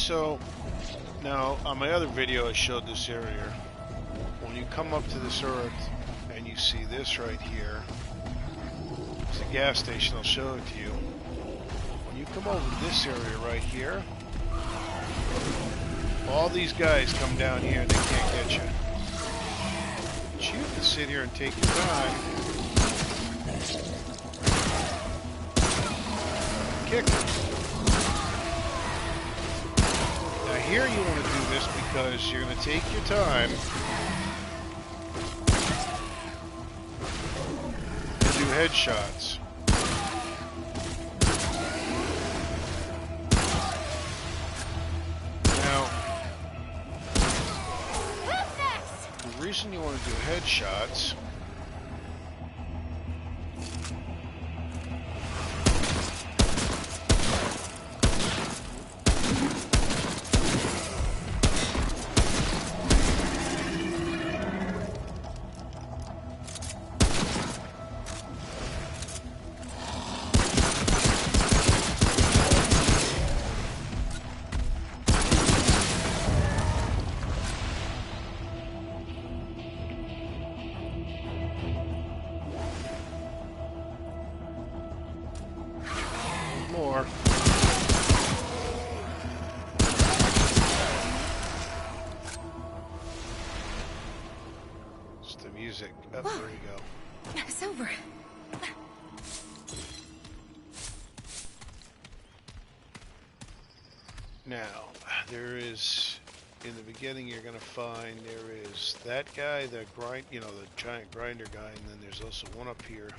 So now on my other video I showed this area. When you come up to this earth and you see this right here, it's a gas station. I'll show it to you. When you come over to this area right here, all these guys come down here and they can't get you. But you can sit here and take your time. Kick them. Now here you want to do this because you're going to take your time and do headshots. Now, the reason you want to do headshots more. It's the music. Oh, there you go. It's over. Now, there is, in the beginning you're going to find there is that guy, the grind, you know, the giant grinder guy, and then there's also one up here.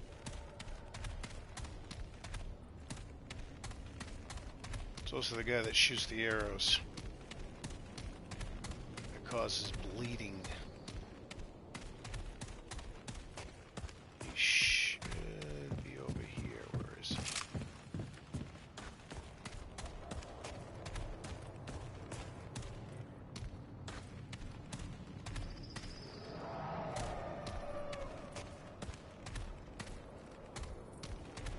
It's also the guy that shoots the arrows. That causes bleeding. He should be over here. Where is he?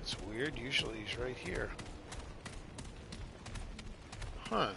It's weird. Usually he's right here. Huh.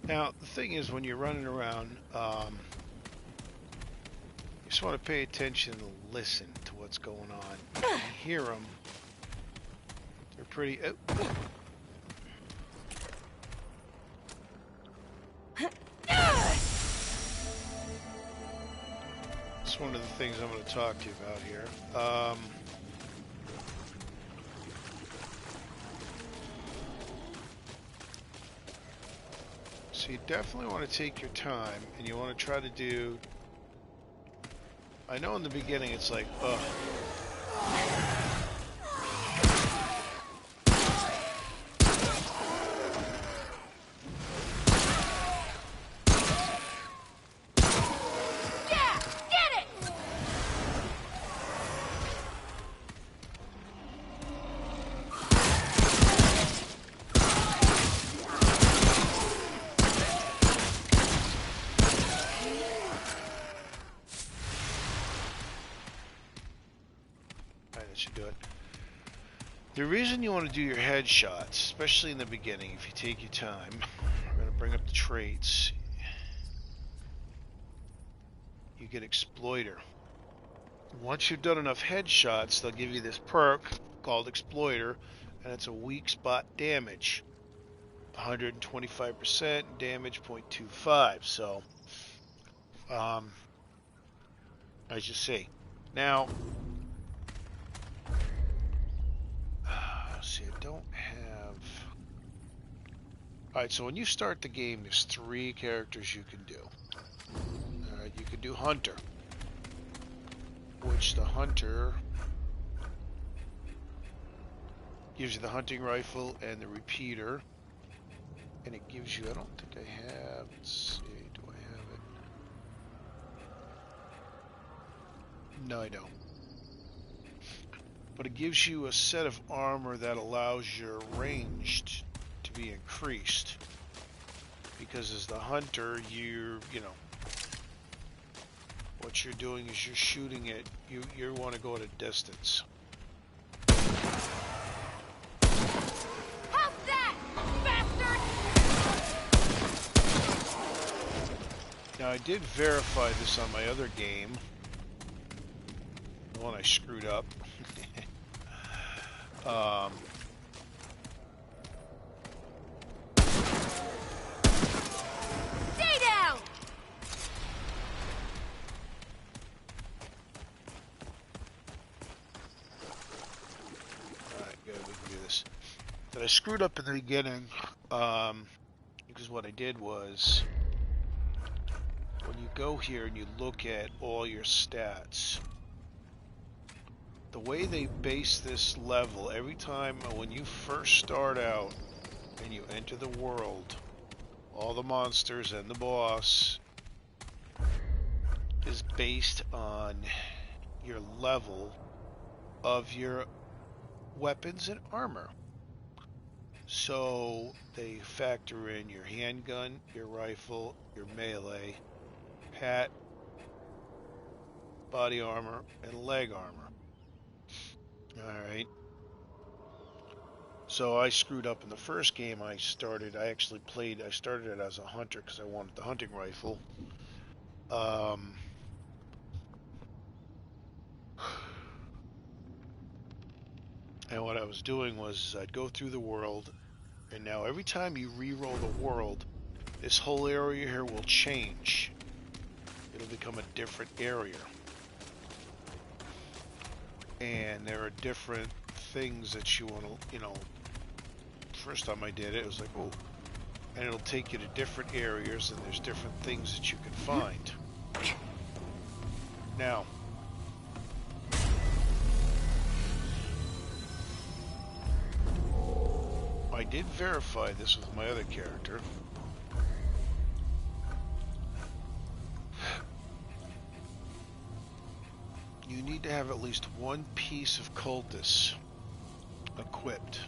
Now, the thing is, when you're running around, you just want to pay attention and listen to what's going on. You hear them. They're pretty... Oh. It's one of the things I'm going to talk to you about here. So you definitely want to take your time, and you want to try to do... I know in the beginning it's like, ugh. Should do it. The reason you want to do your headshots, especially in the beginning, if you take your time, I'm going to bring up the traits. You get Exploiter. Once you've done enough headshots, they'll give you this perk called Exploiter, and it's a weak spot damage. 125% damage, 0.25. So, as you see. Now, see, I don't have... Alright, so when you start the game, there's 3 characters you can do. Alright, you can do Hunter, which the Hunter gives you the hunting rifle and the repeater. And it gives you, I don't think I have, let's see, do I have it? No, I don't. But it gives you a set of armor that allows your range to be increased. Because as the hunter, you know, what you're doing is you're shooting it, you want to go at a distance. How's that, bastard? Now I did verify this on my other game, the one I screwed up. Stay down! Alright, good, we can do this. But I screwed up in the beginning, because what I did was, when you go here and you look at all your stats, the way they base this level, every time when you first start out and you enter the world, all the monsters and the boss is based on your level of your weapons and armor. So they factor in your handgun, your rifle, your melee, hat, body armor, and leg armor. Alright. So I screwed up in the first game I started. I started it as a hunter because I wanted the hunting rifle. And what I was doing was I'd go through the world, and now every time you re-roll the world, this whole area here will change. It'll become a different area. And there are different things that you want to, you know, first time I did it, it was like, oh, and it'll take you to different areas, and there's different things that you can find. Now, I did verify this with my other character. You need to have at least one piece of cultist equipped.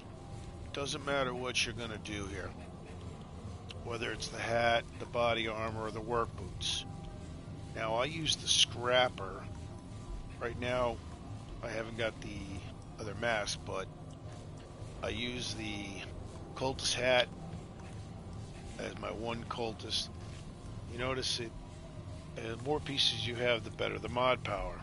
Doesn't matter what you're going to do here. Whether it's the hat, the body armor, or the work boots. Now, I use the scrapper. Right now, I haven't got the other mask, but I use the cultist hat as my one cultist. You notice it, the more pieces you have, the better the mod power.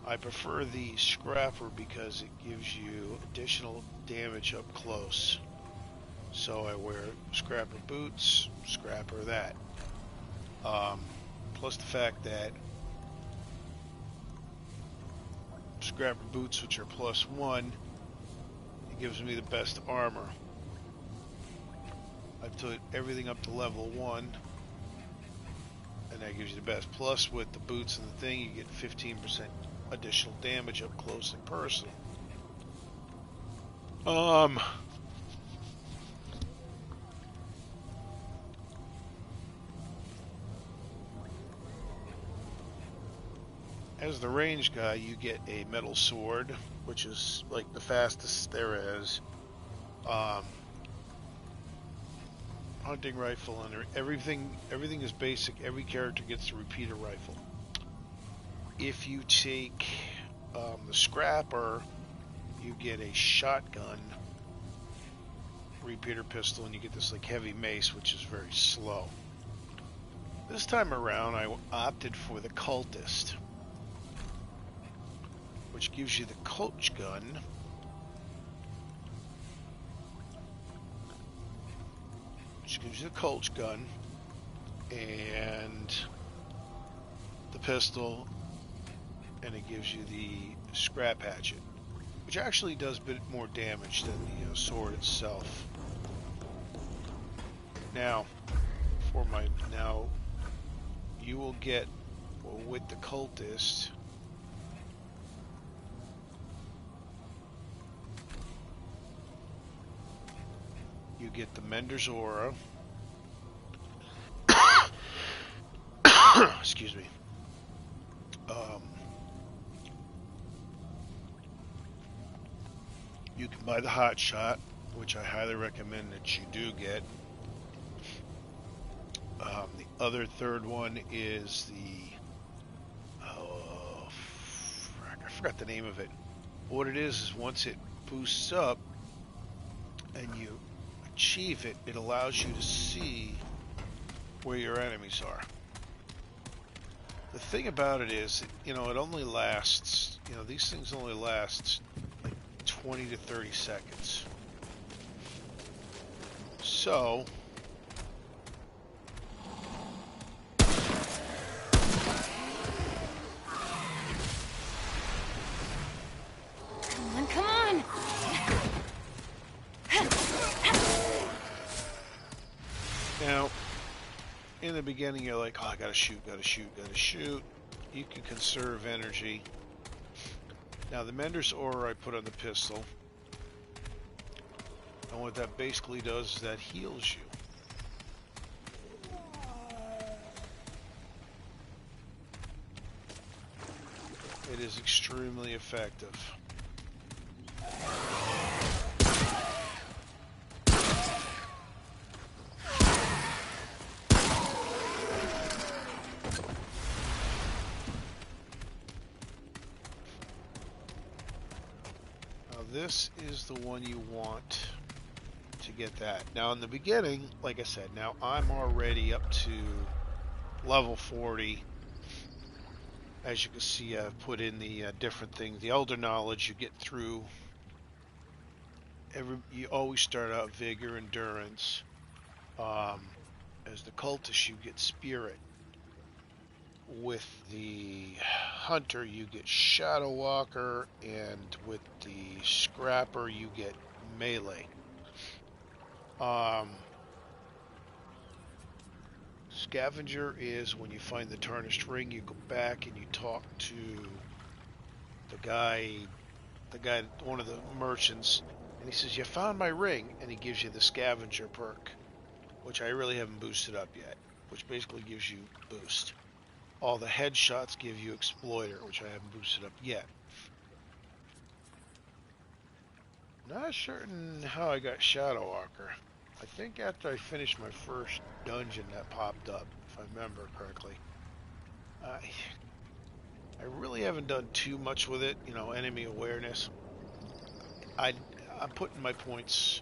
I prefer the scrapper because it gives you additional damage up close. So I wear scrapper boots, scrapper that. Plus the fact that scrapper boots, which are +1, it gives me the best armor. I took everything up to level 1, and that gives you the best. Plus with the boots and the thing, you get 15% additional damage up close and personal. As the range guy, you get a metal sword, which is like the fastest there is. Hunting rifle, and everything is basic. Every character gets a repeater rifle. If you take the scrapper, you get a shotgun, repeater pistol, and you get this like heavy mace, which is very slow. This time around, I opted for the cultist, which gives you the coach gun, and the pistol, and it gives you the scrap hatchet, which actually does a bit more damage than the sword itself. Now, now you will get, well, with the cultist, you get the Mender's Aura. Excuse me. You can buy the Hot Shot, which I highly recommend that you do get. The other third one is the, oh, frack, I forgot the name of it. What it is once it boosts up and you achieve it, it allows you to see where your enemies are. The thing about it is, it only lasts, these things only last like 20 to 30 seconds. So, Come on! now, in the beginning you're like, oh, I gotta shoot. You can conserve energy. Now the Mender's Aura I put on the pistol, and what that basically does is that heals you. It is extremely effective. This is the one you want to get that. Now in the beginning, like I said, now I'm already up to level 40. As you can see, I've put in the different things. The Elder Knowledge you get through. You always start out Vigor, Endurance. As the Cultist, you get Spirit. With the Hunter, you get Shadow Walker, and with the Scrapper, you get Melee. Scavenger is when you find the tarnished ring, you go back and you talk to the guy, one of the merchants, and he says, you found my ring, and he gives you the Scavenger perk, which I really haven't boosted up yet, which basically gives you boost. All the headshots give you Exploiter, which I haven't boosted up yet. Not certain how I got Shadow Walker. I think after I finished my first dungeon that popped up, if I remember correctly. I really haven't done too much with it, enemy awareness. I'm putting my points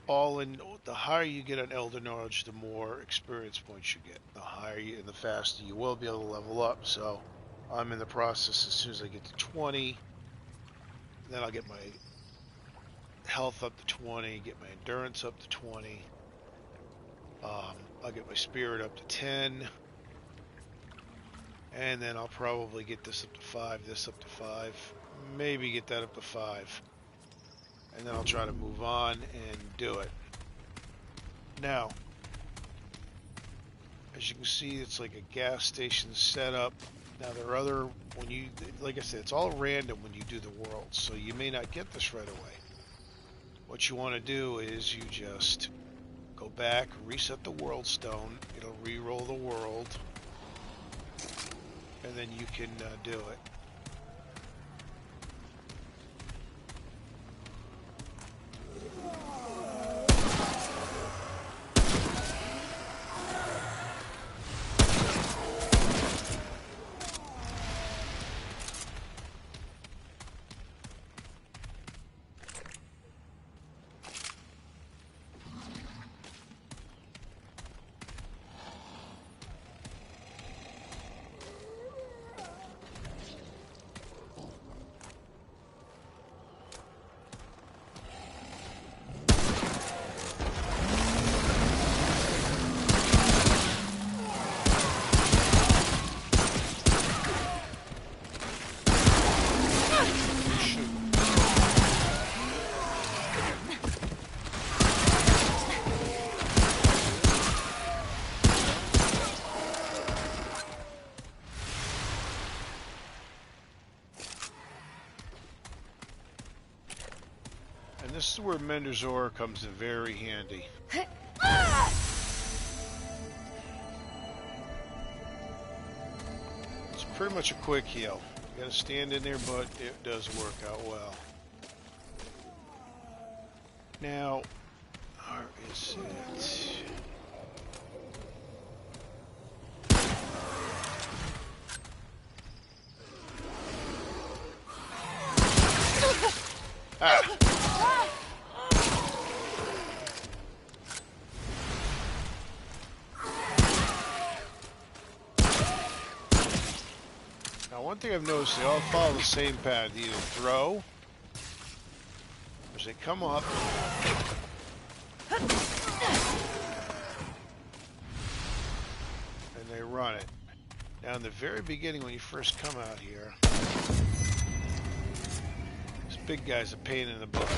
all in. The higher you get on Elder Knowledge, the more experience points you get. The higher and the faster you will be able to level up. So I'm in the process. As soon as I get to 20, then I'll get my health up to 20, get my endurance up to 20. I'll get my spirit up to 10. And then I'll probably get this up to 5, this up to 5. Maybe get that up to 5. And then I'll try to move on and do it. Now, as you can see, it's like a gas station setup. Now there are other, like I said, it's all random when you do the world, so you may not get this right away. What you want to do is you just go back, reset the world stone, it'll re-roll the world, and then you can do it. where Mender's Ore comes in very handy. It's pretty much a quick heal. You gotta stand in there, but it does work out well. Now, where is it? Ah! Now, one thing I've noticed, they all follow the same pattern. They either throw, as they come up, and they run it. Now, in the very beginning, when you first come out here, this big guy's a pain in the butt.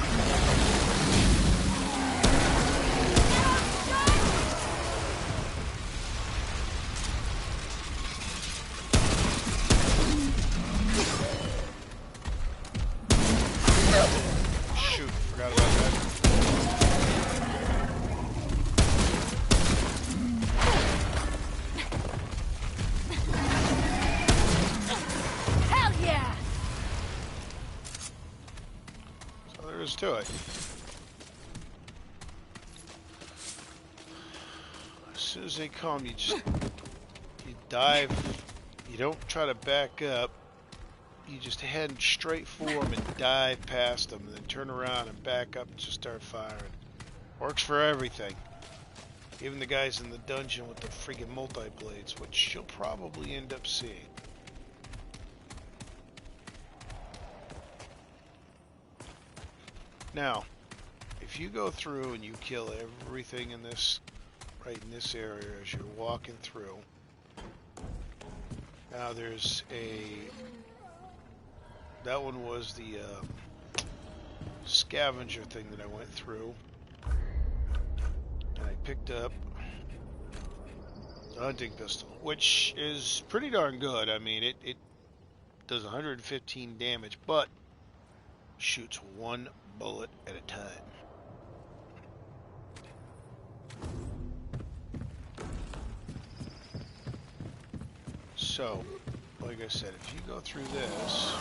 Shoot, forgot about that. Hell yeah! So there is to it. As soon as they come, you dive. You don't try to back up. You just head straight for them and dive past them, and then turn around and back up and just start firing. Works for everything. Even the guys in the dungeon with the freaking multi-blades, which you'll probably end up seeing. Now, if you go through and you kill everything in this, right in this area as you're walking through, now there's that one was the scavenger thing that I went through, and I picked up a hunting pistol, which is pretty darn good. I mean, it does 115 damage, but shoots one bullet at a time. So, like I said, if you go through this,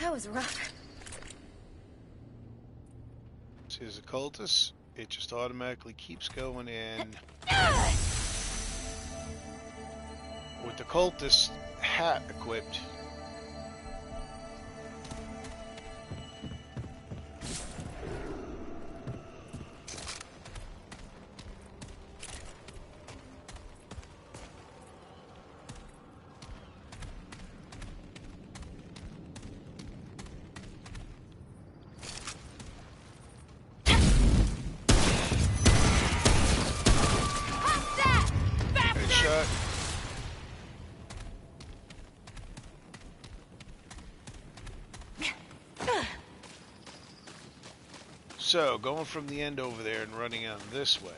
That was rough. see as a cultist, it just automatically keeps going in. With the cultist hat equipped, headshot. So, going from the end over there and running out this way.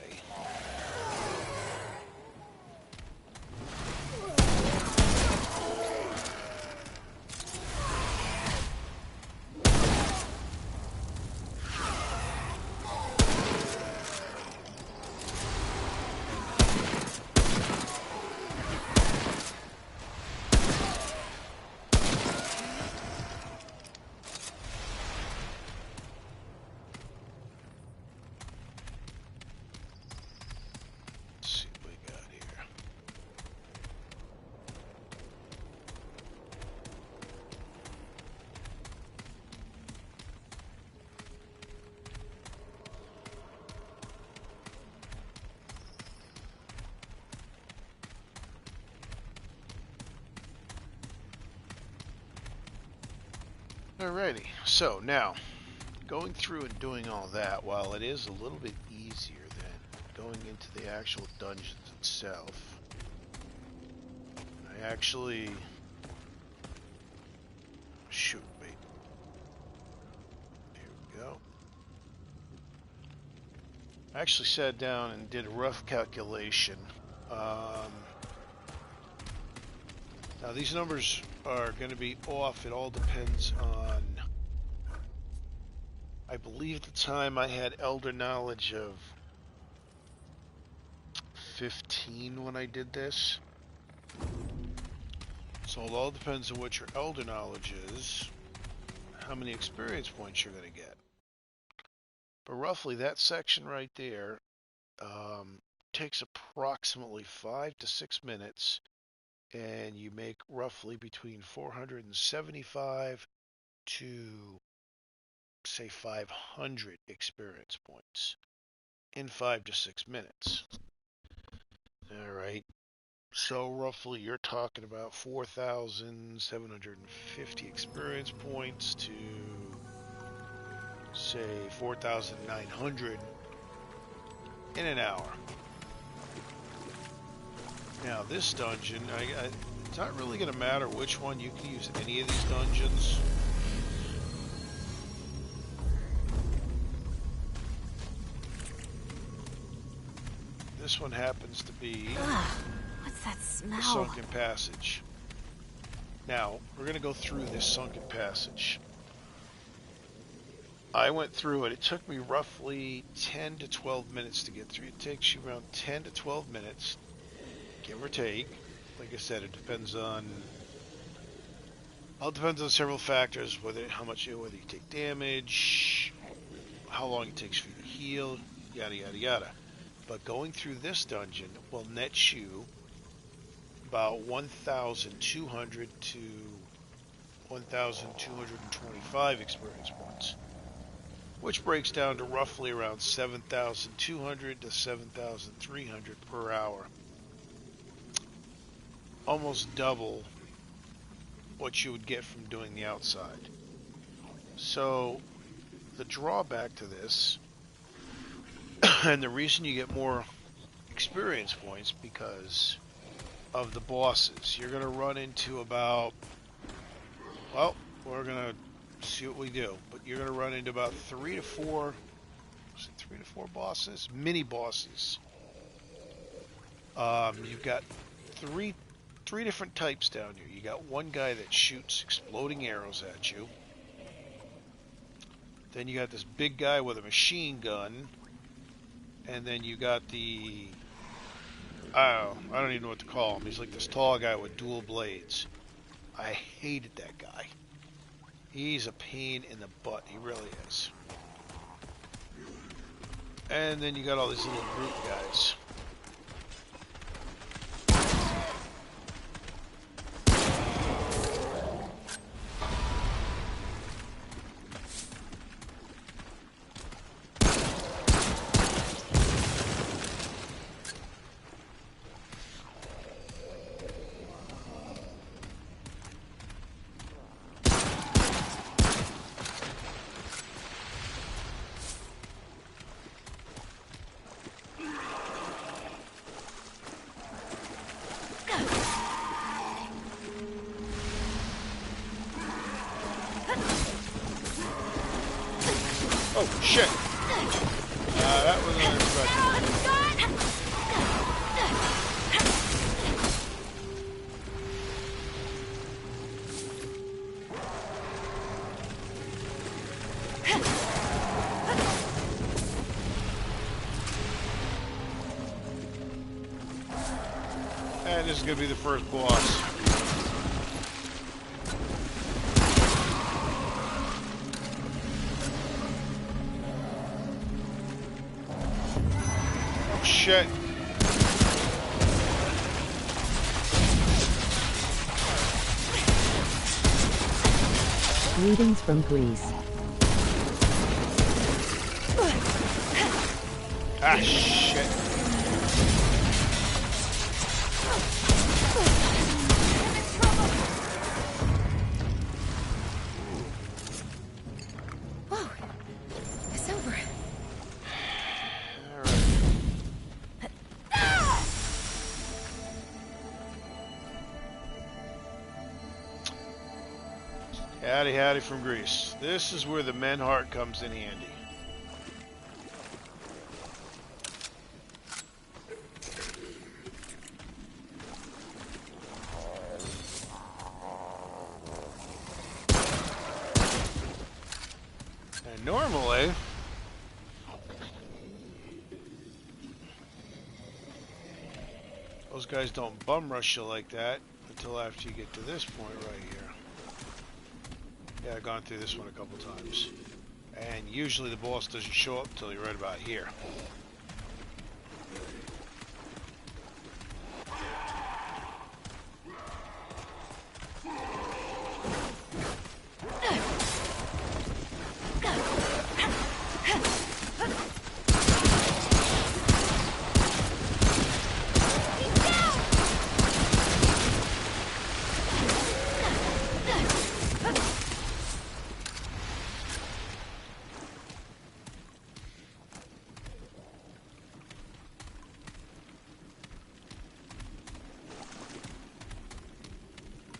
Alrighty, so now, going through and doing all that, while it is a little bit easier than going into the actual dungeons itself, I actually... Shoot, wait. Here we go. I actually sat down and did a rough calculation. Now these numbers are going to be off. It all depends on... I believe at the time I had Elder Knowledge of 15 when I did this. So it all depends on what your Elder Knowledge is, how many experience points you're going to get. But roughly that section right there takes approximately 5 to 6 minutes, and you make roughly between 475 to, say, 500 experience points in 5 to 6 minutes. Alright, so roughly you're talking about 4,750 experience points to, say, 4,900 in an hour. Now this dungeon, it's not really going to matter which one. You can use any of these dungeons. This one happens to be what's that smell? the Sunken Passage. Now, we're going to go through this Sunken Passage. I went through it. It took me roughly 10 to 12 minutes to get through. It takes you around 10 to 12 minutes, give or take. Like I said, it depends on... All depends on several factors, whether you take damage, how long it takes for you to heal, yada yada yada. But going through this dungeon will net you about 1,200 to 1,225 experience points, which breaks down to roughly around 7,200 to 7,300 per hour. Almost double what you would get from doing the outside. So the drawback to this, and the reason you get more experience points, because of the bosses. You're going to run into about, well, we're going to see what we do, but you're going to run into about 3 to 4 bosses, mini bosses. You've got three different types down here. You got one guy that shoots exploding arrows at you. Then you got this big guy with a machine gun. And then you got the... I don't even know what to call him. He's like this tall guy with dual blades. I hated that guy. He's a pain in the butt. He really is. And then you got all these little group guys. Oh, shit! That was unexpected. And this is going to be the first boss. Shit. Greetings from Greece. Ah, shit. Howdy, howdy from Greece. This is where the men heart comes in handy. And normally, those guys don't bum rush you like that until after you get to this point right here. Yeah, I've gone through this one a couple times. And usually the boss doesn't show up until you're right about here.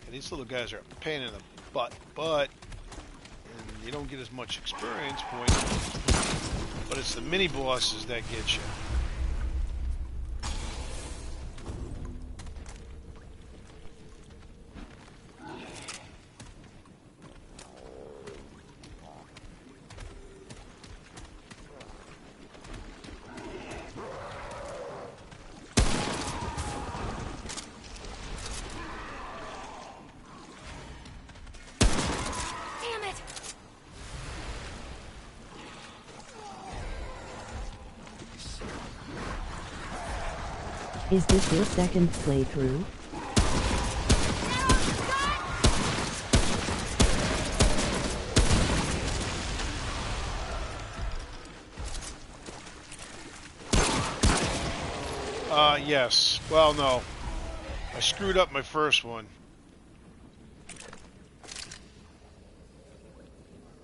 These little guys are a pain in the butt, but and you don't get as much experience points, but it's the mini bosses that get you. Is this your second playthrough? Yes. Well, no. I screwed up my first one.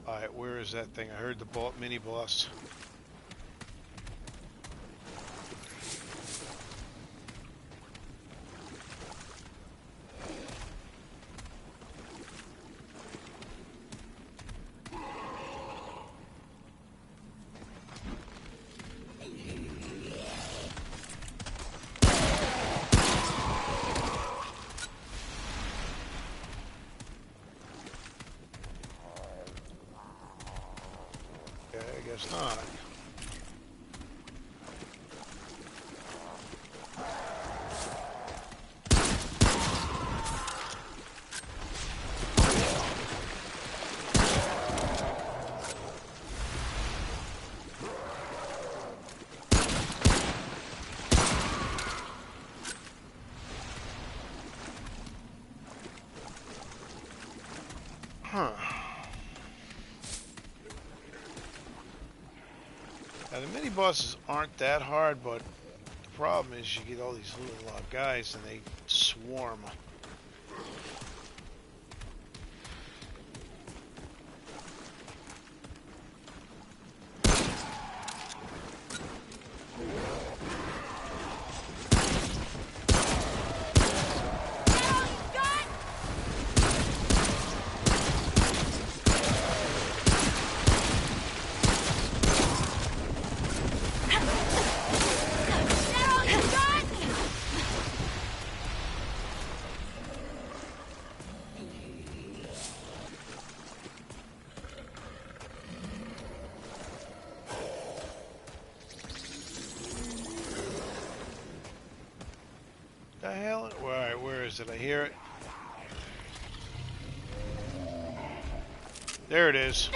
Alright, where is that thing? I heard the mini boss. I guess not. Huh. Now the mini bosses aren't that hard, but the problem is you get all these little guys and they swarm. The hell? Where is it? I hear it. There it is.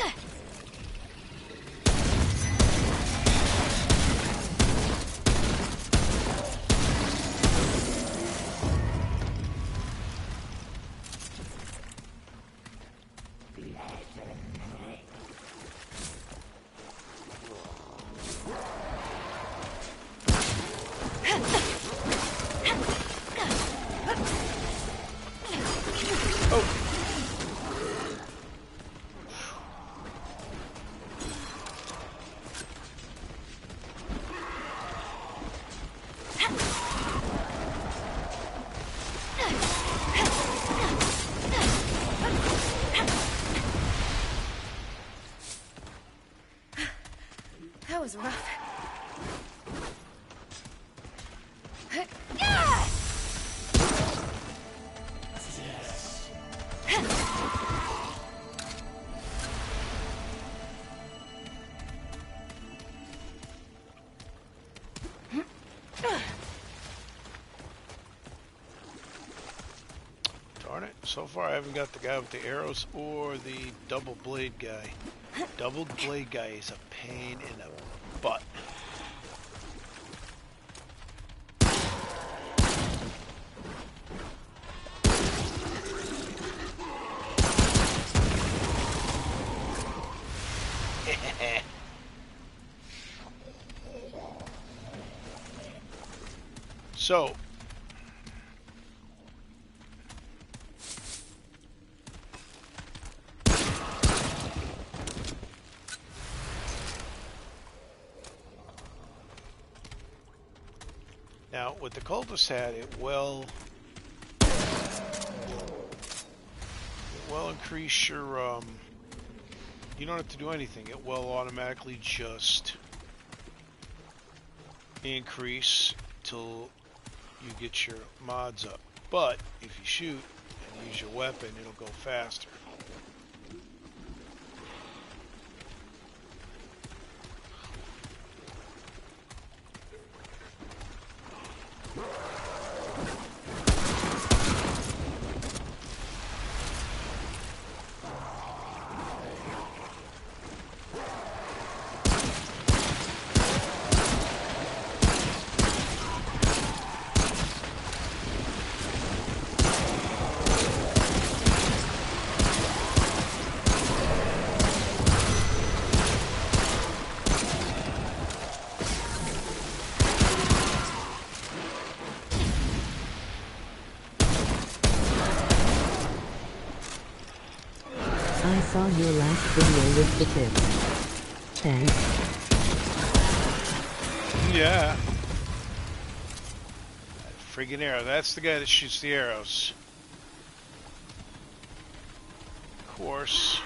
So far, I haven't got the guy with the arrows or the double blade guy. Double blade guy is a pain in the butt. So, now with the cultist hat, it will increase your you don't have to do anything. It will automatically just increase till you get your mods up. But if you shoot and use your weapon, it'll go faster. I saw your last video with the tips. Thanks. Yeah. That friggin' arrow. That's the guy that shoots the arrows. Of course.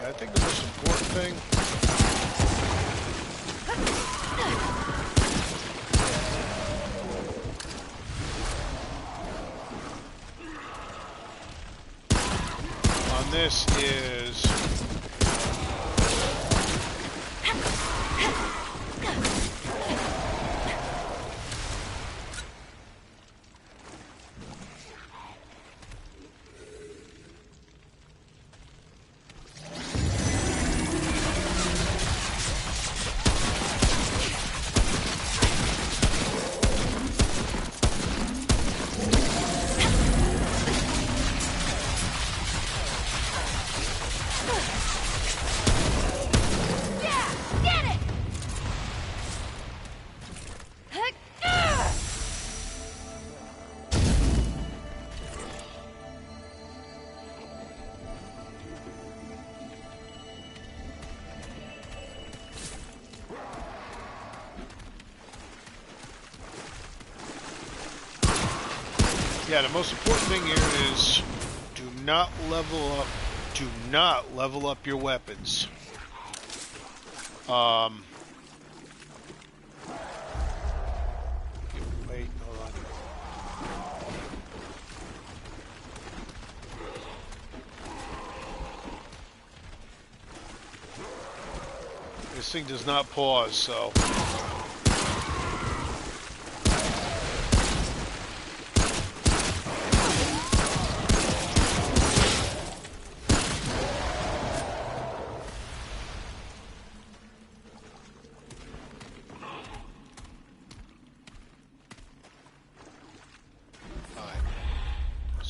I think the most important thing on this is the most important thing here is do not level up your weapons. Wait, hold on. This thing does not pause, so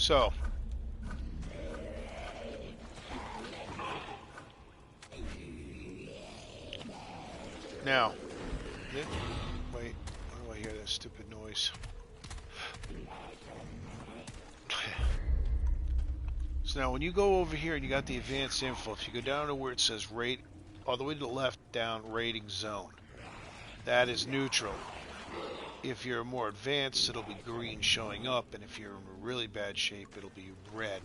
So, now, wait, why do I hear that stupid noise? So now when you go over here and you got the advanced info, if you go down to where it says rate, all the way to the left down, rating zone, that is neutral. If you're more advanced, it'll be green showing up, and if you're in really bad shape, it'll be red.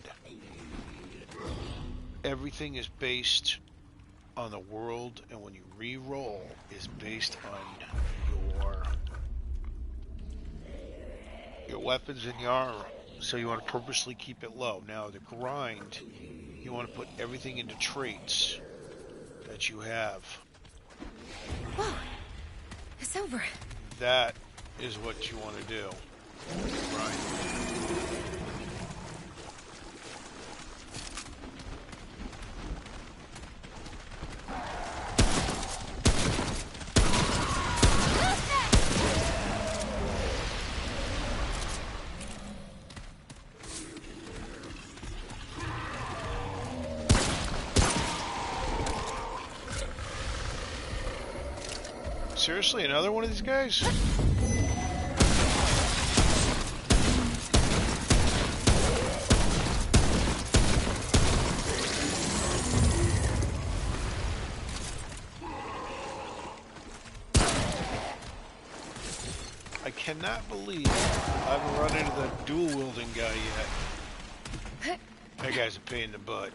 Everything is based on the world, and when you re-roll, is based on your weapons and your armor. So you want to purposely keep it low. Now the grind, you want to put everything into traits that you have. Whoa. It's over. That is what you want to do. Grind. Seriously, another one of these guys? I cannot believe I haven't run into the dual-wielding guy yet. That guy's a pain in the butt.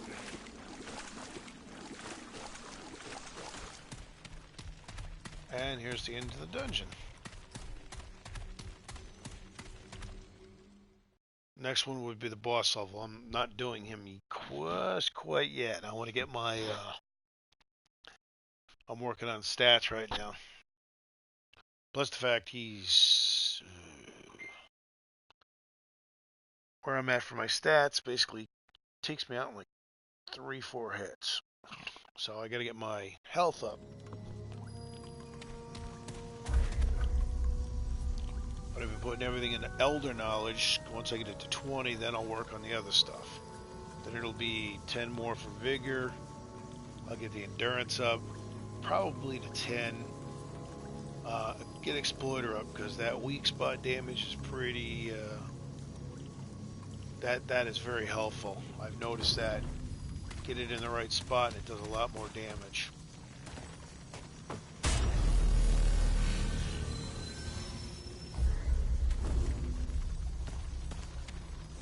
And here's the end of the dungeon. Next one would be the boss level. I'm not doing him quite yet. I want to get my... I'm working on stats right now. Plus the fact he's... where I'm at for my stats basically takes me out in like 3-4 hits. So I got to get my health up. But I've been putting everything into Elder Knowledge. Once I get it to 20, then I'll work on the other stuff. Then it'll be 10 more for Vigor. I'll get the Endurance up, probably to 10. Get Exploiter up, because that weak spot damage is pretty... that is very helpful. I've noticed that. Get it in the right spot, and it does a lot more damage.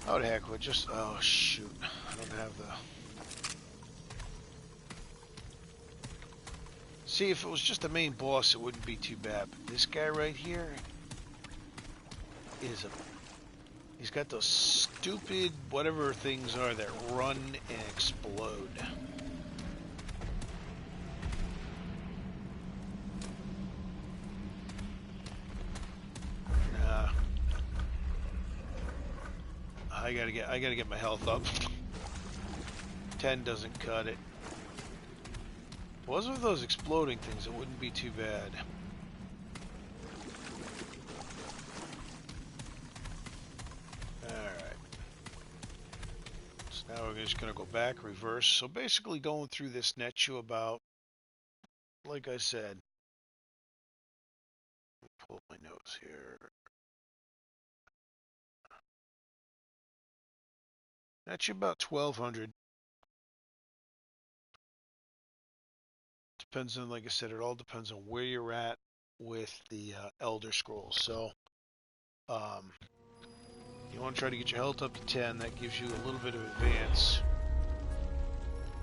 Oh, the heck, just... oh, shoot. I don't have the... See, if it was just the main boss, it wouldn't be too bad. But this guy right here is a... he's got those stupid whatever things are that run and explode. Nah. I gotta get my health up. 10 doesn't cut it. If it wasn't for those exploding things, it wouldn't be too bad. Alright. So now we're just gonna go back, reverse. So basically going through this nets you about, like I said, pull up my notes here. Nets you about 1,200. Depends on, like I said, it all depends on where you're at with the Elder Scrolls. So, you want to try to get your health up to 10. That gives you a little bit of advance.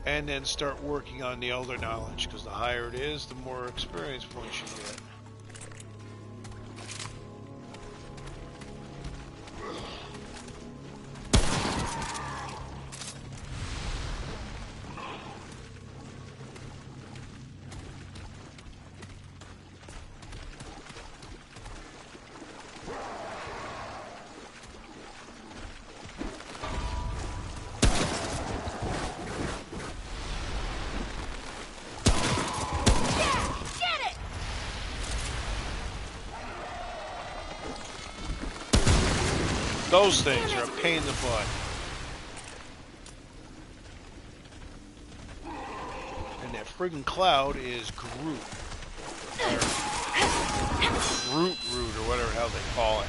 And then start working on the Elder Knowledge, because the higher it is, the more experience points you get. Those things are a pain in the butt. And that friggin' cloud is Groot. Or Root, or whatever the hell they call it.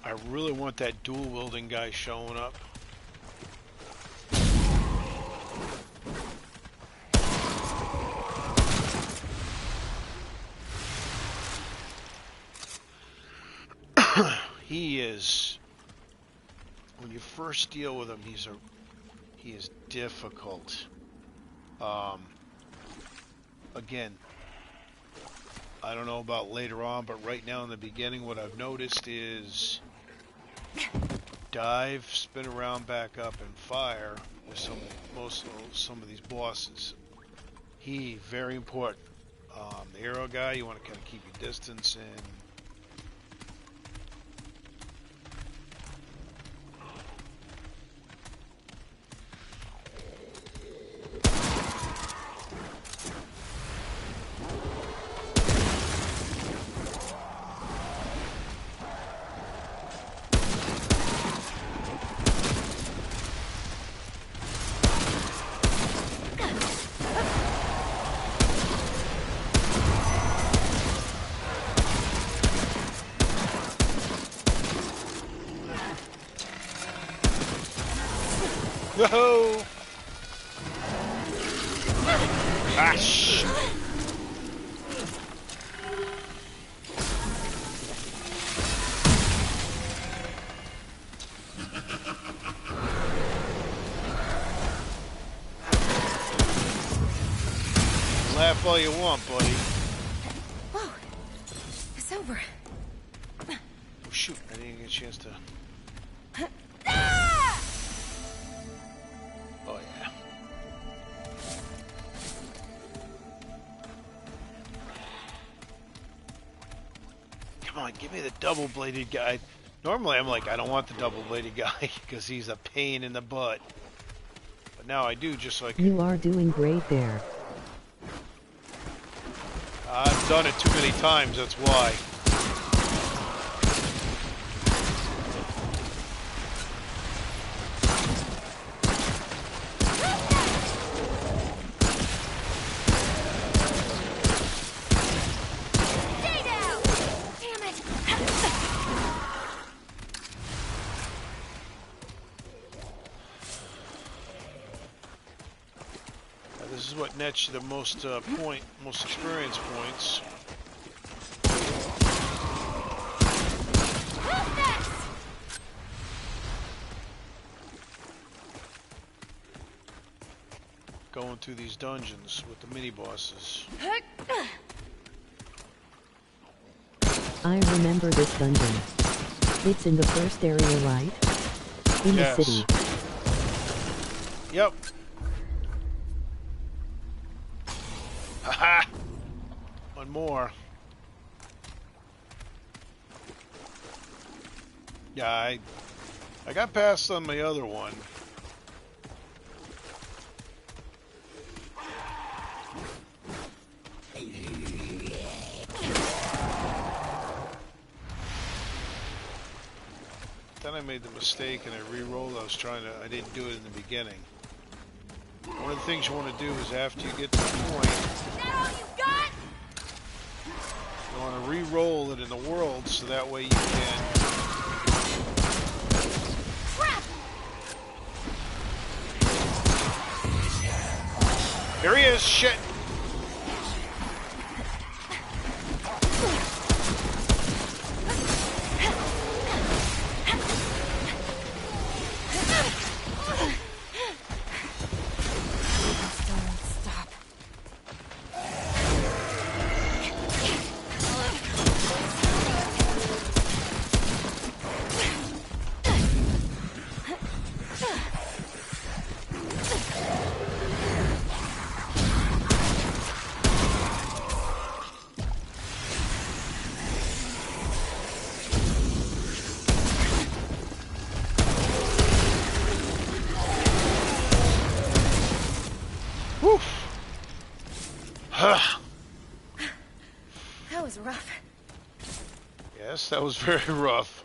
I really want that dual wielding guy showing up. He is, when you first deal with him, he is difficult. Again, I don't know about later on, but right now in the beginning, what I've noticed is dive, spin around, back up, and fire with some of these bosses. He very important. The arrow guy, you want to kind of keep your distance and. Whoa! Ah, shit. Laugh all you want, buddy. Whoa. It's over. Oh, shoot. I didn't get a chance to... Oh, yeah. Come on, give me the double-bladed guy. Normally, I'm like, I don't want the double-bladed guy because he's a pain in the butt. But now I do, just like... You are doing great there. I've done it too many times, that's why. This is what nets you the most most experience points. Going through these dungeons with the mini bosses. I remember this dungeon. It's in the first area, right? In the city. Yep. Haha! One more. Yeah, I got past on my other one. Then I made the mistake and I re-rolled. I didn't do it in the beginning. One of the things you want to do is after you get to the point, Is that all you got? you want to re-roll it in the world so that way you can... Crap! Here he is! Shit! That was rough. Yes, that was very rough.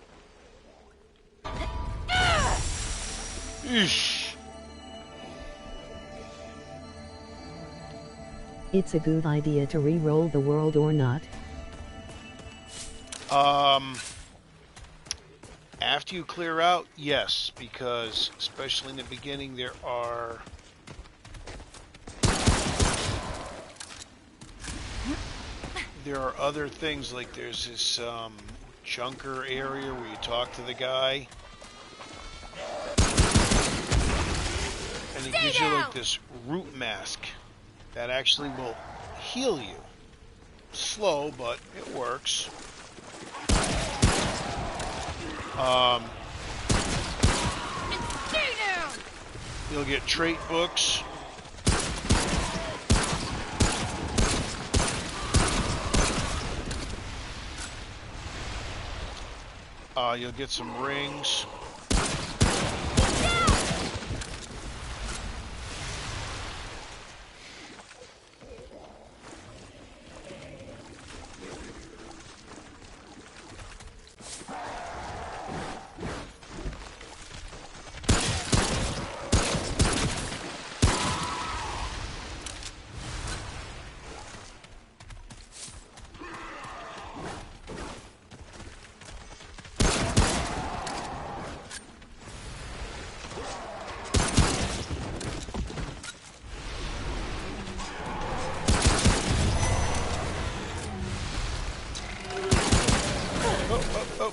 Eesh. It's a good idea to re-roll the world or not. After you clear out, yes, because especially in the beginning there are other things, like there's this junker area where you talk to the guy and he gives you like this root mask that actually will heal you. Slow, but it works. You'll get trait books. You'll get some rings. Oh.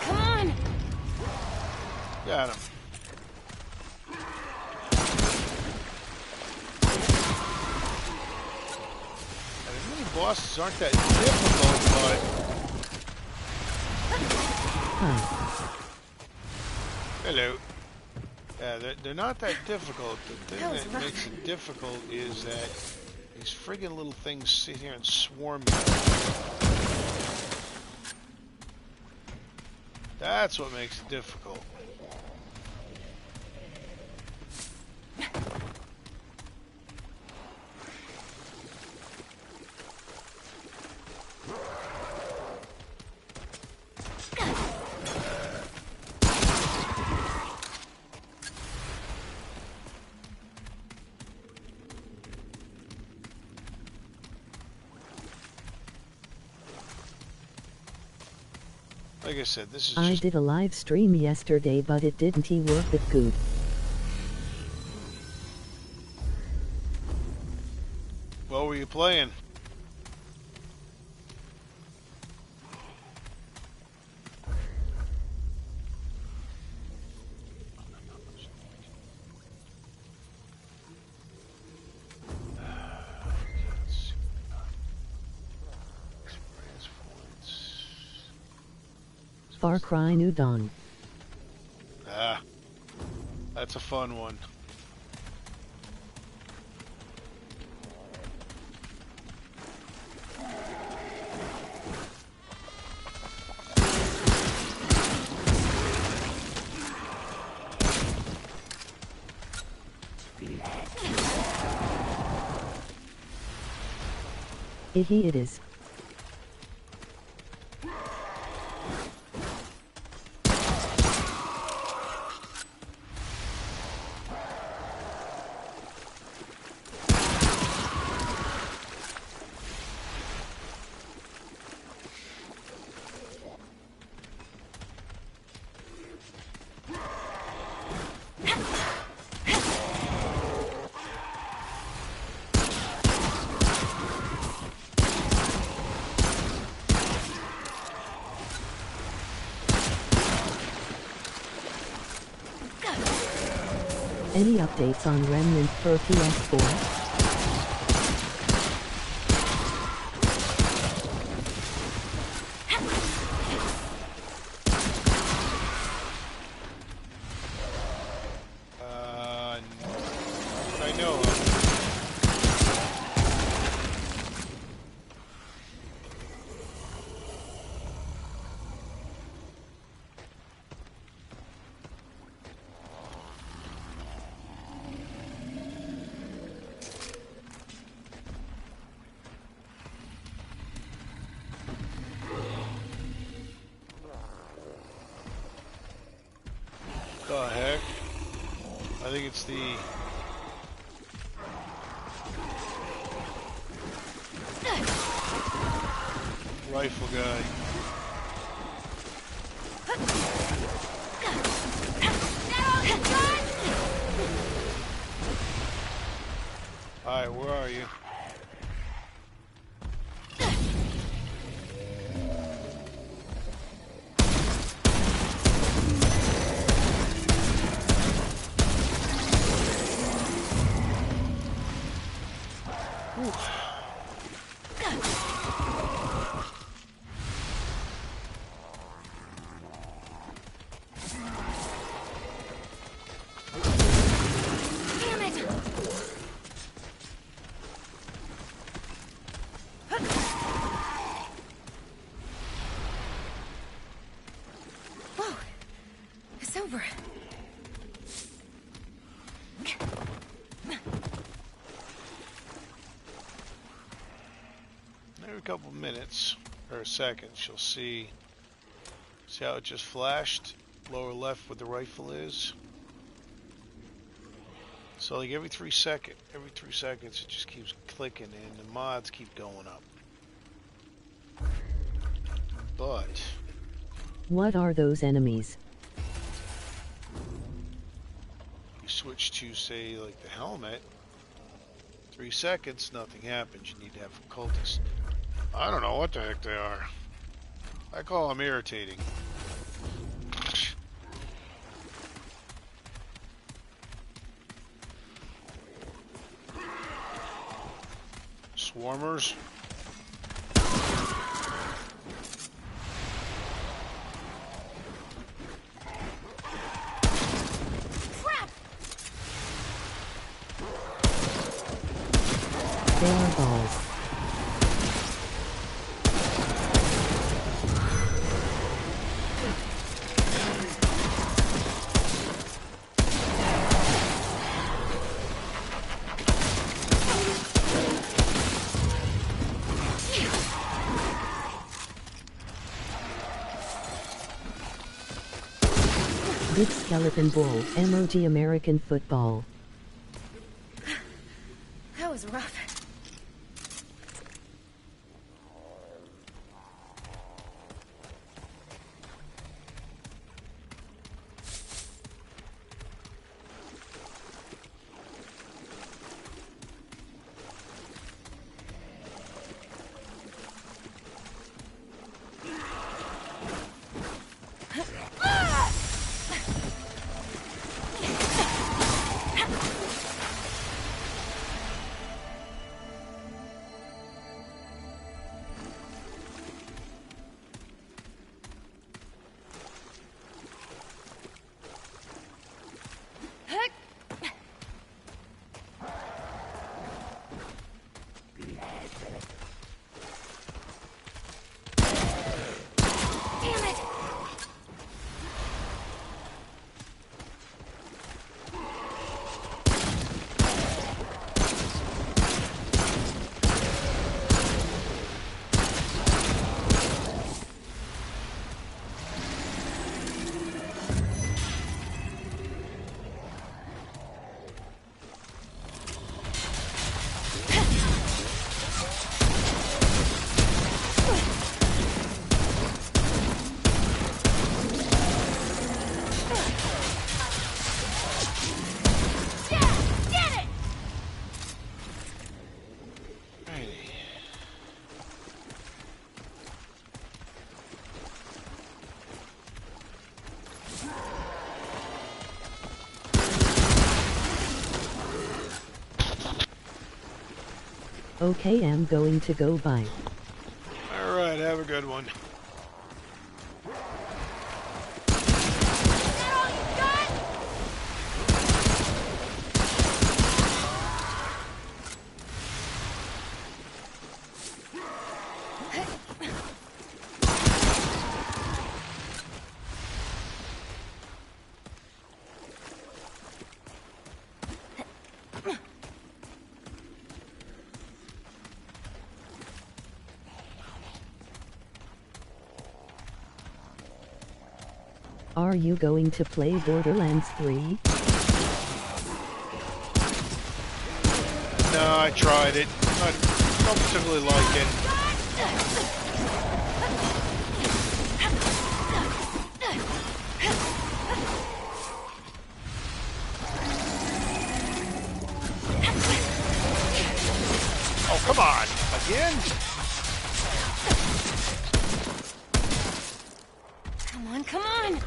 Come on! Got him. The mini bosses aren't that difficult, but... Hello. Yeah, they're not that difficult. The thing that makes it difficult is that these friggin' little things sit here and swarm you. That's what makes it difficult. Like I said, this is I just... did a live stream yesterday, but it didn't work with good. What were you playing? Far Cry New Dawn. Ah, that's a fun one. It is. Any updates on Remnant for PS4? I know of. I think it's the rifle guy. Alright, where are you? Over. Every couple minutes or seconds, you'll see how it just flashed lower left where the rifle is. So like every 3 seconds it just keeps clicking and the mods keep going up. But what are those enemies? you switch to, say, like the helmet, 3 seconds, nothing happens. You need to have a cultist. I don't know what the heck they are. I call them irritating. Swarmers. They are balls. Big skeleton bull, emoji American football. That was rough. Okay, I'm going to go bye. Alright, have a good one. Are you going to play Borderlands 3? No, I tried it. I don't particularly like it. Oh, come on. Again? Come on, come on!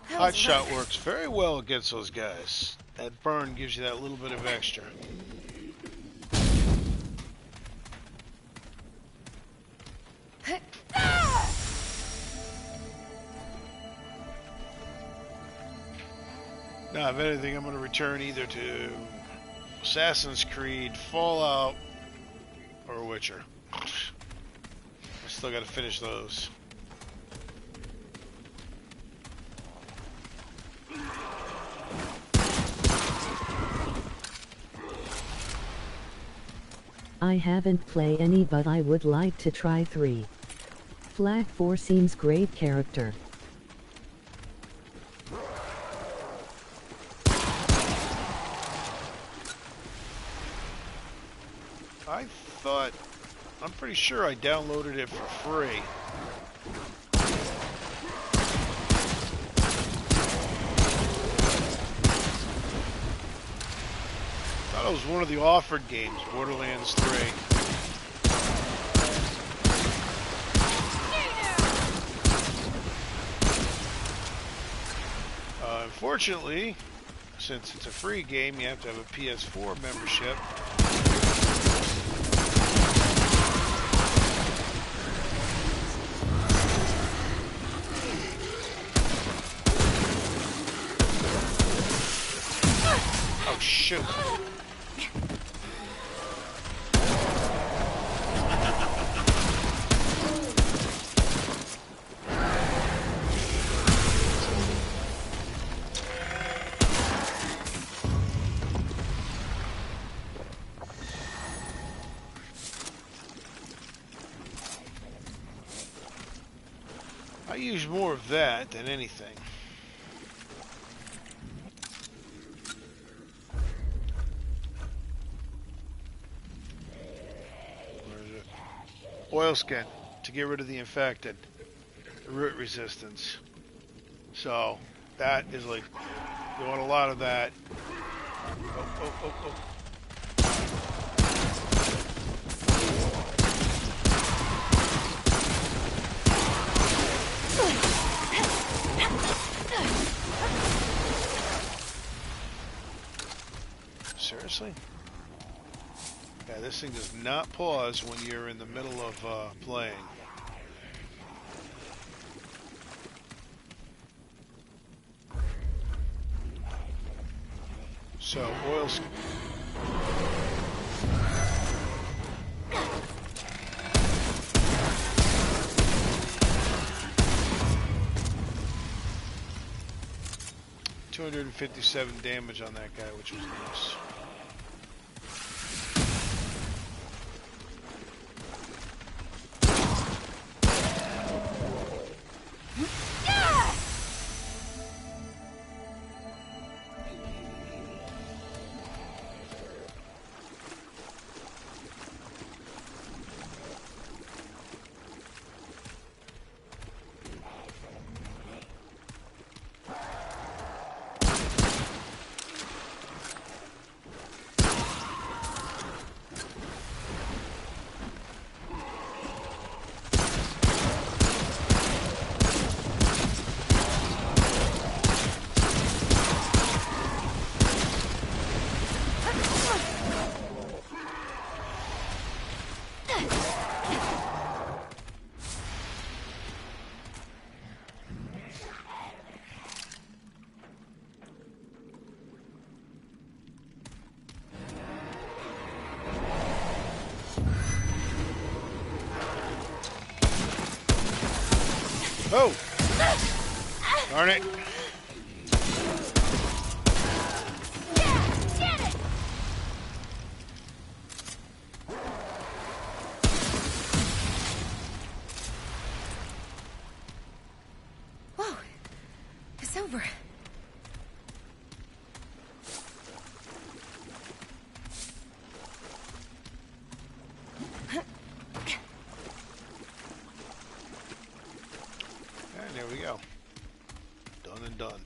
Hot shot works very well against those guys. That burn gives you that little bit of extra. Now, if anything, I'm going to return either to Assassin's Creed, Fallout, or Witcher. I still got to finish those. I haven't played any, but I would like to try 3. Flag 4 seems great character. I'm pretty sure I downloaded it for free. I thought it was one of the offered games, Borderlands 3. Unfortunately, since it's a free game, you have to have a PS4 membership. Oh, shoot. I use more of that than anything. Where is it? Oilskin to get rid of the infected. Root resistance. So that is like, you want a lot of that. Oh. Seriously? Yeah, this thing does not pause when you're in the middle of playing. So, oils. $257 damage on that guy, which was nice. Oh! Darn it. Get it! Whoa. It's over. And there we go. Done and done.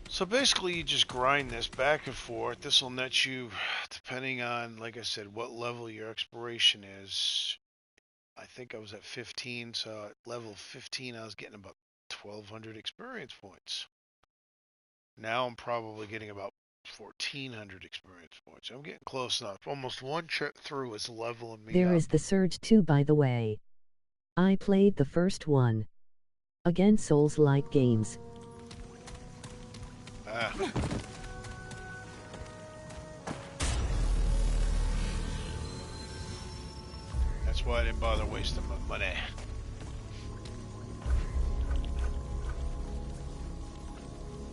So basically you just grind this back and forth. This will net you, depending on, like I said, what level your exploration is. I think I was at 15, so at level 15 I was getting about 1,200 experience points. Now I'm probably getting about 1,400 experience points. I'm getting close enough. Almost one trip through is leveling me There up. is the Surge 2, by the way. I played the first one. Again, Souls-like games. Ah. That's why I didn't bother wasting my money.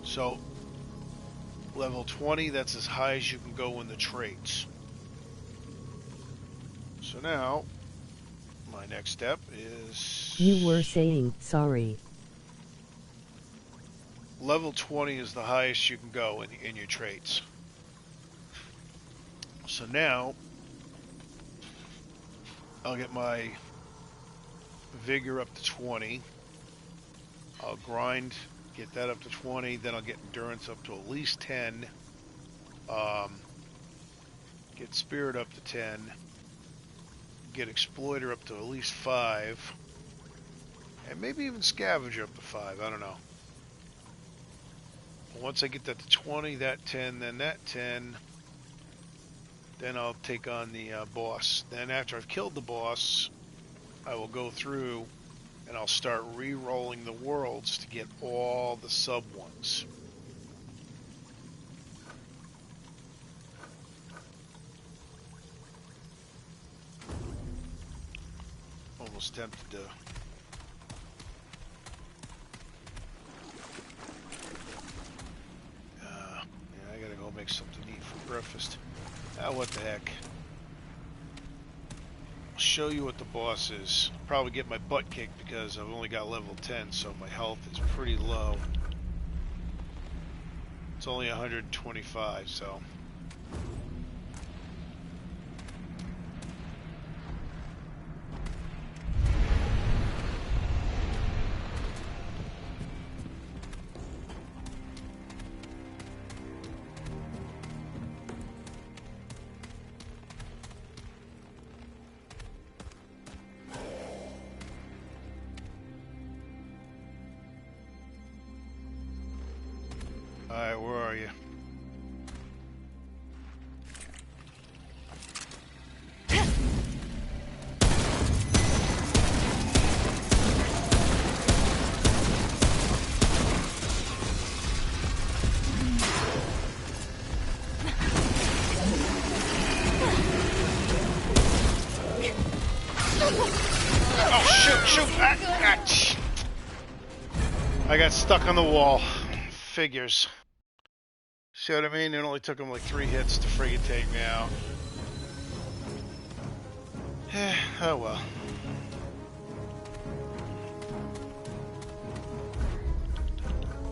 So, level 20, that's as high as you can go in the traits. So now, my next step is... You were saying, sorry. Level 20 is the highest you can go in your traits. So now, I'll get my vigor up to 20. I'll grind, get that up to 20. Then I'll get endurance up to at least 10. Get spirit up to 10. Get exploiter up to at least 5. And maybe even scavenger up to 5. I don't know. But once I get that to 20, that 10, then that 10, then I'll take on the boss. Then after I've killed the boss, I will go through and I'll start re-rolling the worlds to get all the sub ones. Almost tempted to... yeah, I gotta go make something to eat for breakfast. Ah, what the heck. I'll show you what the boss is. Probably get my butt kicked because I've only got level 10, so my health is pretty low. It's only 125, so... Alright, where are you? Oh, shoot! I got stuck on the wall. Figures. See what I mean? It only took him like 3 hits to friggin' take me out. Oh well.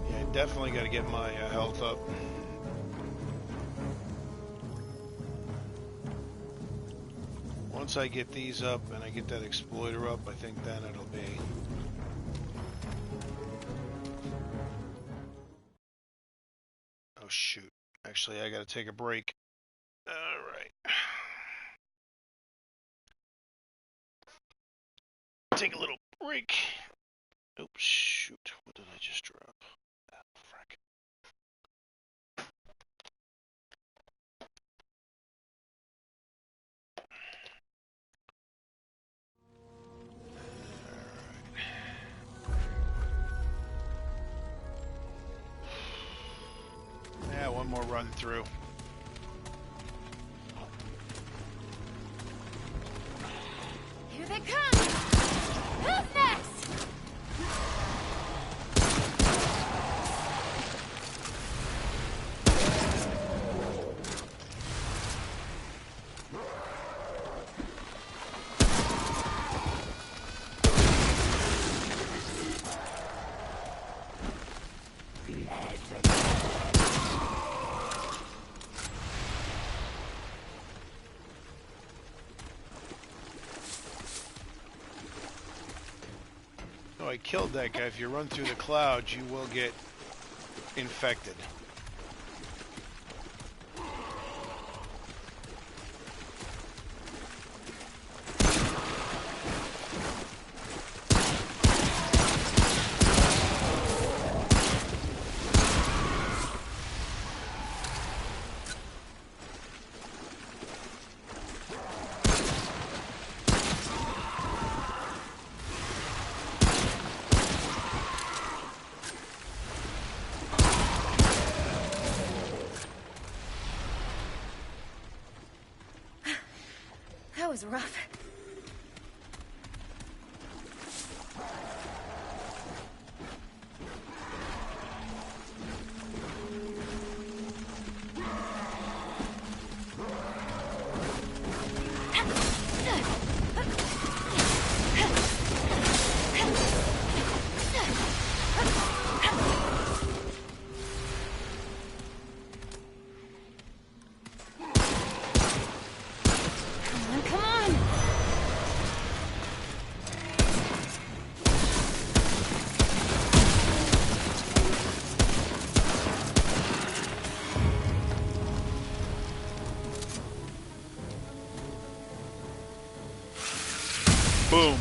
Yeah, definitely got to get my health up. Once I get these up and I get that exploiter up, I think then it'll be... Oh shoot. Actually, I gotta take a break. Alright. Take a little break. Oops, shoot. What did I just drop? Oh, frack. Yeah, one more run through. Here they come! Who's next? I killed that guy, if you run through the clouds, you will get infected. That was rough. Come on! Boom.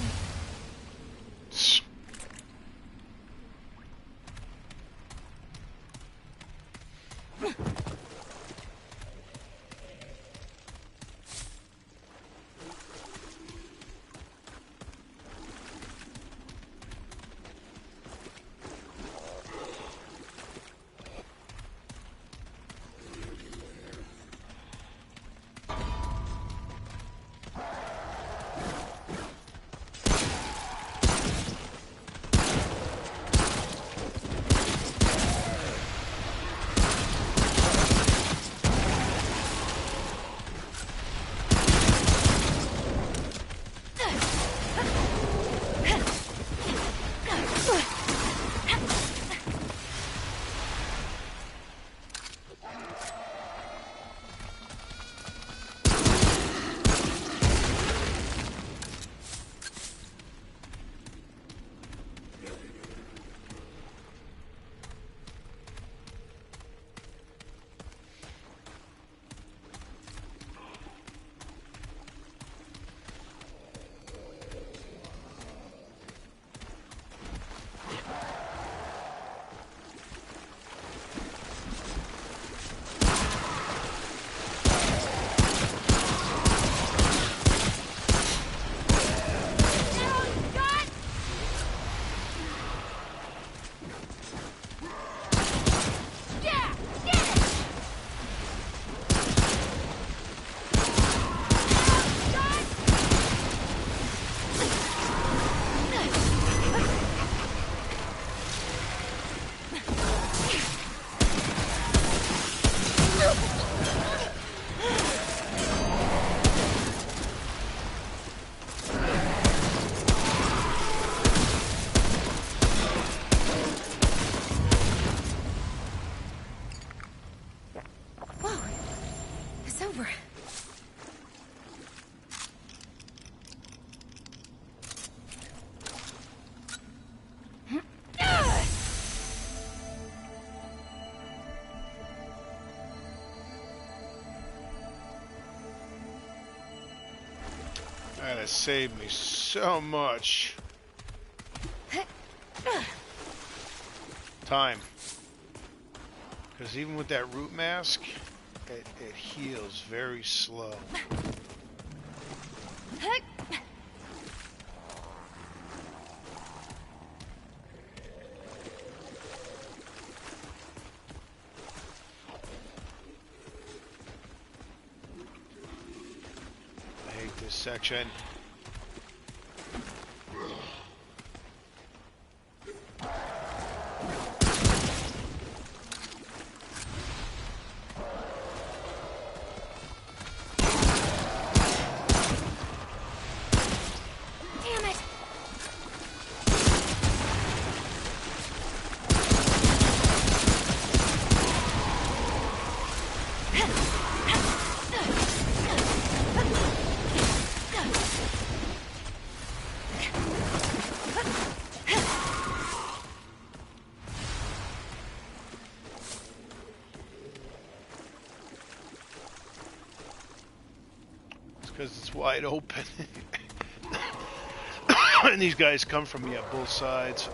That has saved me so much time. Because even with that root mask, it heals very slow. I hate this section. because it's wide open. And these guys come from me at both sides.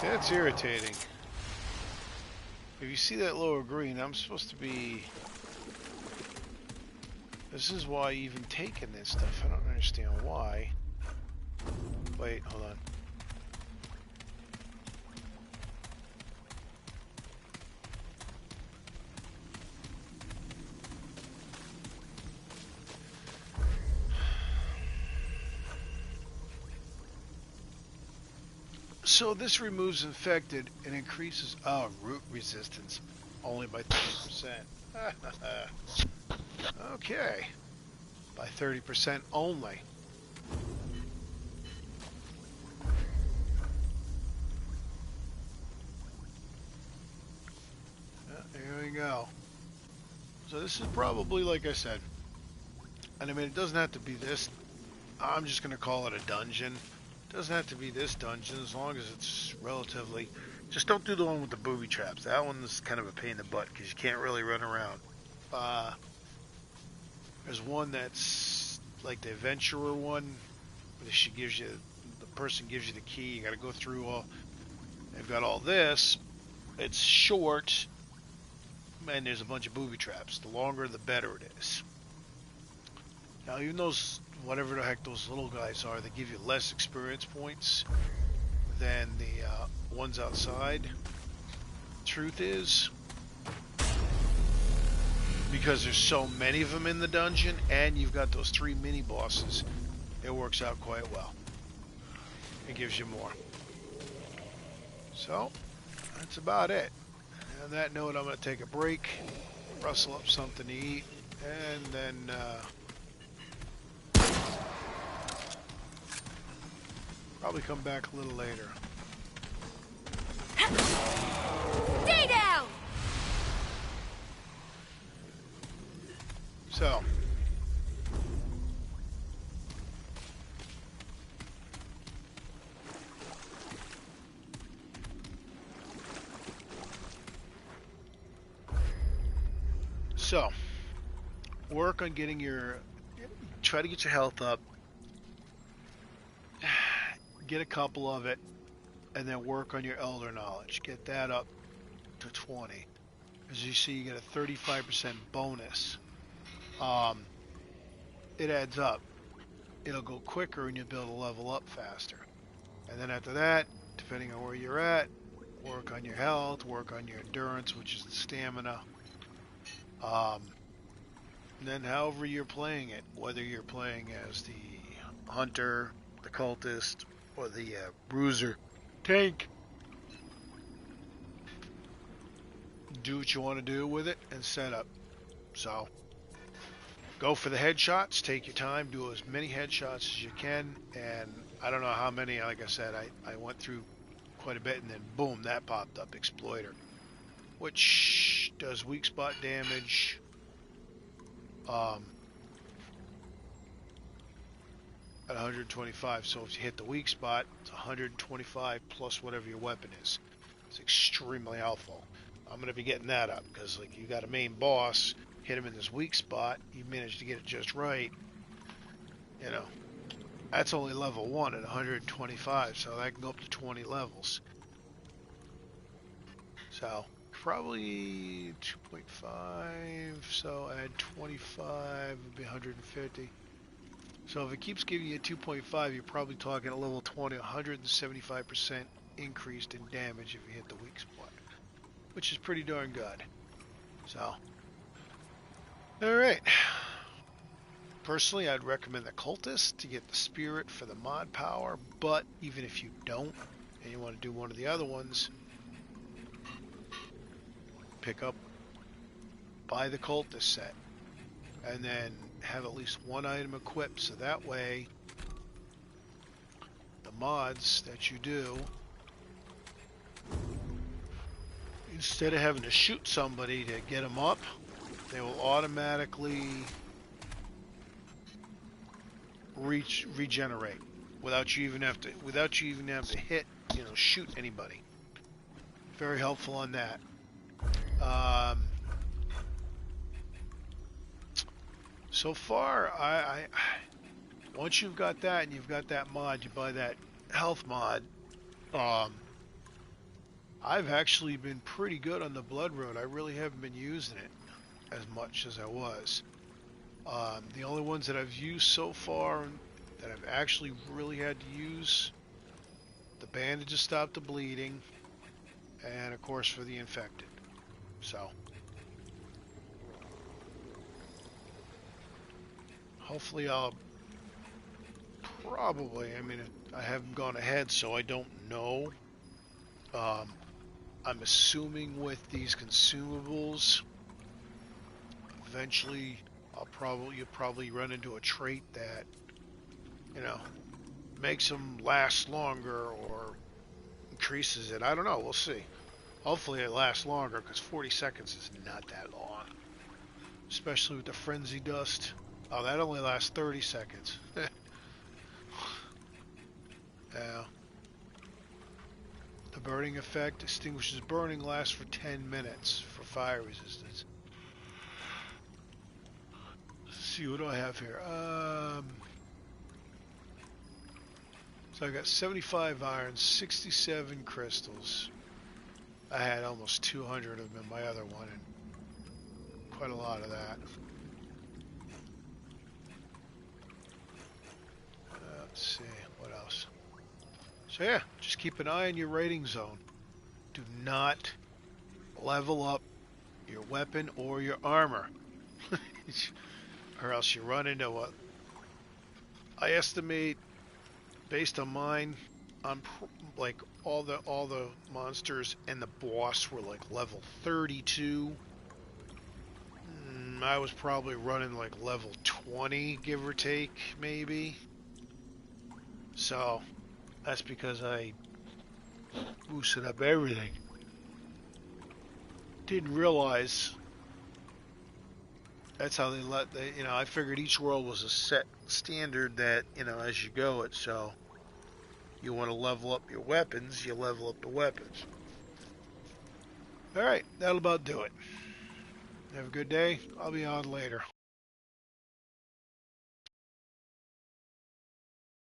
See, that's irritating. If you see that lower green, I'm supposed to be... This is why you even taking this stuff. I don't understand why. Wait, hold on. So this removes infected and increases root resistance only by 30%. Okay. By 30% only. There we go. So this is probably, like I said, and I mean, it doesn't have to be this. I'm just going to call it a dungeon. It doesn't have to be this dungeon as long as it's relatively... Just don't do the one with the booby traps. That one's kind of a pain in the butt because you can't really run around. There's one that's like the adventurer one. Where she gives you... The person gives you the key. You got to go through all... They've got all this. It's short. And there's a bunch of booby traps. The longer, the better it is. Now, even those, whatever the heck those little guys are, they give you less experience points than the ones outside. Truth is, because there's so many of them in the dungeon, and you've got those 3 mini bosses, it works out quite well. It gives you more. So, that's about it. On that note, I'm going to take a break, rustle up something to eat, and then probably come back a little later. Stay down! So, work on getting try to get your health up, get a couple of it, and then work on your elder knowledge. Get that up to 20. As you see, you get a 35% bonus. It adds up. it'll go quicker and you'll be able to level up faster. And then after that, depending on where you're at, work on your health, work on your endurance, which is the stamina. And then however you're playing it, whether you're playing as the hunter, the cultist, or the bruiser tank, do what you want to do with it and set up. So go for the headshots, take your time, do as many headshots as you can, and I don't know how many, like I said, I went through quite a bit, and then boom, that popped up, Exploiter, which does weak spot damage, at 125, so if you hit the weak spot, it's 125 plus whatever your weapon is. It's extremely helpful. I'm going to be getting that up, because like you got a main boss, hit him in this weak spot, you managed to get it just right, you know, that's only level 1 at 125, so that can go up to 20 levels. So, probably 2.5, so add 25, would be 150. So if it keeps giving you 2.5, you're probably talking at level 20, 175% increased in damage if you hit the weak spot, which is pretty darn good. So, alright. Personally, I'd recommend the Cultist to get the Spirit for the mod power, but even if you don't, and you want to do one of the other ones, buy the Cultist set, and then have at least one item equipped, so that way the mods that you do, instead of having to shoot somebody to get them up, they will automatically regenerate without you even have to hit, shoot anybody. Very helpful on that. So far, I once you've got that and you've got that mod, you buy that health mod. I've actually been pretty good on the Blood Road. I really haven't been using it as much as I was. The only ones that I've used so far that I've actually really had to use, the bandages stop the bleeding, and of course for the infected. So hopefully I'll probably, I haven't gone ahead, so I don't know. I'm assuming with these consumables, eventually you'll probably run into a trait that, makes them last longer or increases it. I don't know. We'll see. Hopefully it lasts longer, because 40 seconds is not that long. Especially with the frenzy dust. Oh, that only lasts 30 seconds. Yeah. The burning effect extinguishes burning, lasts for 10 minutes for fire resistance. Let's see, what do I have here? So I got 75 iron, 67 crystals. I had almost 200 of them in my other one, and quite a lot of that. Let's see, what else? So yeah, just keep an eye on your rating zone. Do not level up your weapon or your armor, or else you run into what I estimate, based on mine, like all the monsters and the boss were like level 32. I was probably running like level 20, give or take, maybe. So that's because I boosted up everything. Didn't realize that's how I figured each world was a set standard that, as you go it, so you want to level up your weapons, you level up the weapons. Alright, that'll about do it. Have a good day. I'll be on later.